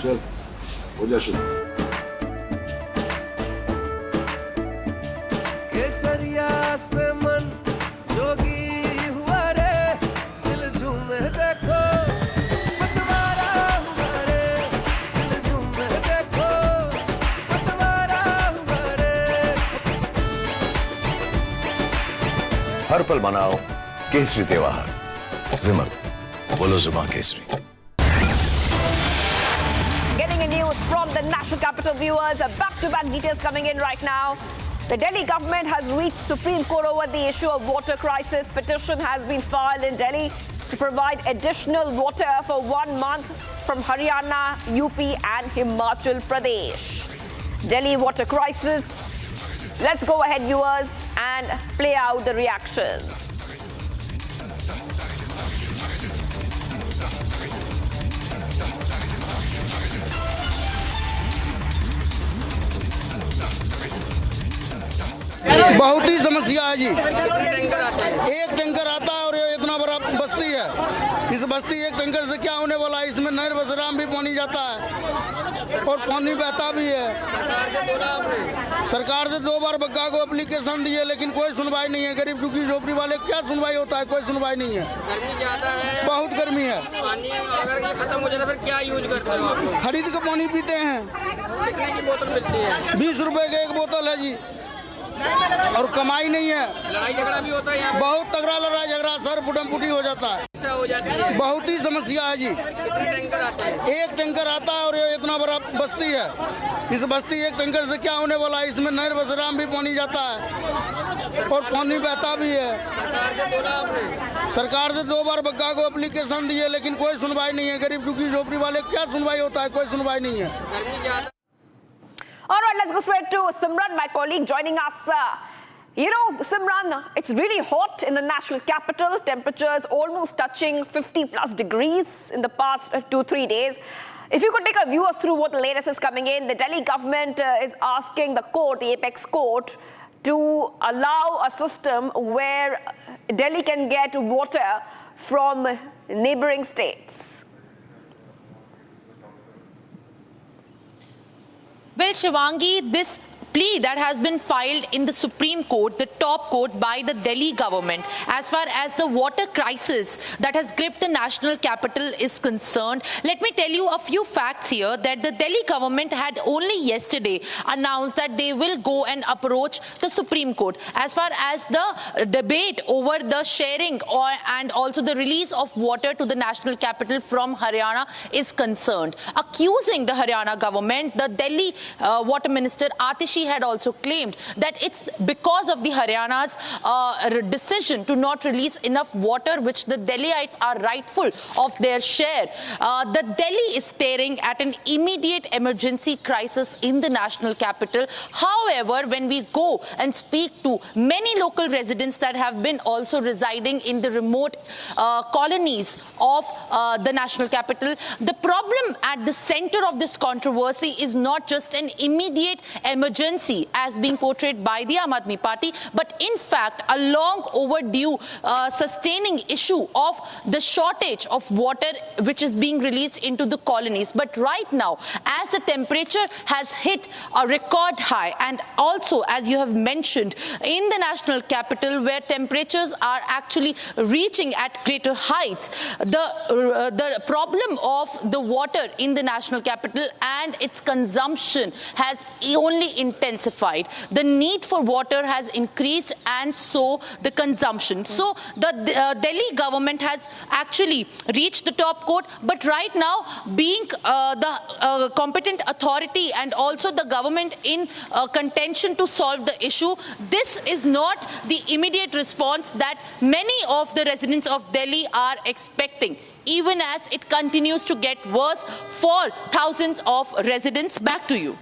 चल हो जा शुरू। केसरिया से मन जोगी हुआ रे, दिल झूमे देखो पतवारा हुआ रे, दिल झूमे देखो पतवारा हुआ रे। हर पल मनाओ केसरी त्योहार। विमल, बोलो जुबान Kesari. Getting in news from the national capital, viewers. Back-to-back details coming in right now. The Delhi government has reached Supreme Court over the issue of water crisis. Petition has been filed in Delhi to provide additional water for 1 month from Haryana, UP and Himachal Pradesh. Delhi water crisis. Let's go ahead, viewers, and play out the reactions. बहुत ही समस्या है जी। एक tanker आता है और ये इतना बड़ा बस्ती है। इस बस्ती एक टैंकर से क्या होने वाला है? इसमें नहर बसराम भी पानी जाता है और पानी बहता भी है। सरकार से 2 बार बग्गा को एप्लीकेशन दिए लेकिन कोई सुनवाई नहीं है। गरीब दुखी झोपड़ी वाले क्या सुनवाई होता है? कोई सुनवाई नहीं है। गर्मी ज्यादा है, बहुत गर्मी है। पानी अगर ये खत्म हो जाता फिर क्या यूज करते हो आप लोग? खरीद के पानी पीते हैं। कितने की बोतल मिलती है? 20 रुपए की एक बोतल है जी और कमाई नहीं है। लड़ाई झगड़ा भी होता है यहाँ पे? बहुत तगड़ा लड़ाई झगड़ा सर फुटम-फुटी हो जाता है। समस्या हो जाती है। बहुत ही समस्या है जी। कितने टैंकर आते हैं? एक टैंकर आता है और ये इतना बड़ा बस्ती है। इस बस्ती एक टैंकर से क्या होने वाला है? इसमें नहर बसराम भी पानी जाता है और पानी बहता भी है। सरकार से बोला आपने? सरकार से 2 बार बग्गा को एप्लीकेशन दिए लेकिन कोई सुनवाई नहीं है। गरीब दुखी झोपड़ी वाले क्या सुनवाई होता है? कोई सुनवाई नहीं है। गर्मी ज्यादा। All right, let's go straight to Simran, my colleague, joining us. Simran, it's really hot in the national capital. Temperatures almost touching 50 plus degrees in the past 2-3 days. If you could take our viewers through what the latest is coming in, the Delhi government is asking the court, the apex court, to allow a system where Delhi can get water from neighboring states. Well, Shivangi, this plea that has been filed in the Supreme Court, the top court, by the Delhi government, as far as the water crisis that has gripped the national capital is concerned, let me tell you a few facts here that the Delhi government had only yesterday announced that they will go and approach the Supreme Court as far as the debate over the sharing and also the release of water to the national capital from Haryana is concerned, accusing the Haryana government. The Delhi water minister Atishi had also claimed that it's because of the Haryana's decision to not release enough water, which the Delhiites are rightful of their share. The Delhi is staring at an immediate emergency crisis in the national capital. However, when we go and speak to many local residents that have been also residing in the remote colonies of the national capital, the problem at the center of this controversy is not just an immediate emergency as being portrayed by the Aam Aadmi Party, but in fact a long overdue sustaining issue of the shortage of water which is being released into the colonies. But right now, as the temperature has hit a record high, and also as you have mentioned in the national capital where temperatures are actually reaching at greater heights, the problem of the water in the national capital and its consumption has only intensified. The need for water has increased and so the consumption. So the Delhi government has actually reached the top court, but right now being the competent authority and also the government in contention to solve the issue, this is not the immediate response that many of the residents of Delhi are expecting, even as it continues to get worse for thousands of residents. Back to you.